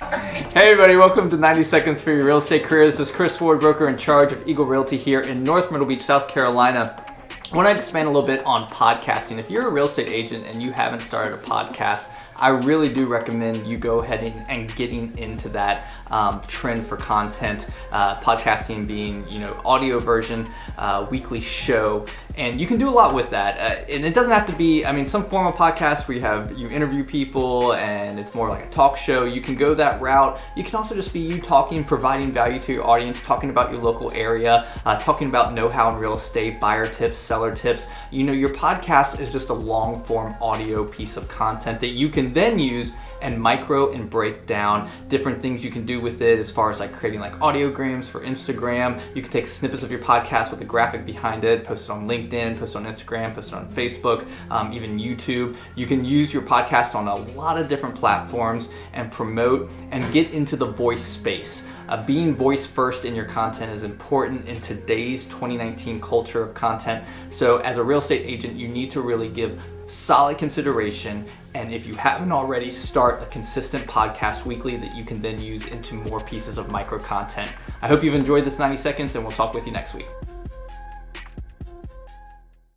Hey everybody, welcome to 90 Seconds for Your Real Estate Career. This is Chris Ward, broker in charge of Eagle Realty here in North Myrtle Beach, South Carolina. I want to expand a little bit on podcasting. If you're a real estate agent and you haven't started a podcast, I really do recommend you go ahead and getting into that trend for content. Podcasting being, audio version, weekly show, and you can do a lot with that. And it doesn't have to be, some form of podcast where you interview people and it's more like a talk show. You can go that route. You can also just be you talking, providing value to your audience, talking about your local area, talking about know-how in real estate, buyer tips, seller tips. Your podcast is just a long form audio piece of content that you can then use and micro and break down different things you can do with it, as far as like creating like audiograms for Instagram. You can take snippets of your podcast with a graphic behind it, post it on LinkedIn, post it on Instagram, post it on Facebook, even YouTube. You can use your podcast on a lot of different platforms and promote and get into the voice space. Being voice first in your content is important in today's 2019 culture of content. So as a real estate agent, you need to really give solid consideration, and if you haven't already, start a consistent podcast weekly that you can then use into more pieces of micro content. I hope you've enjoyed this 90 seconds, and we'll talk with you next week.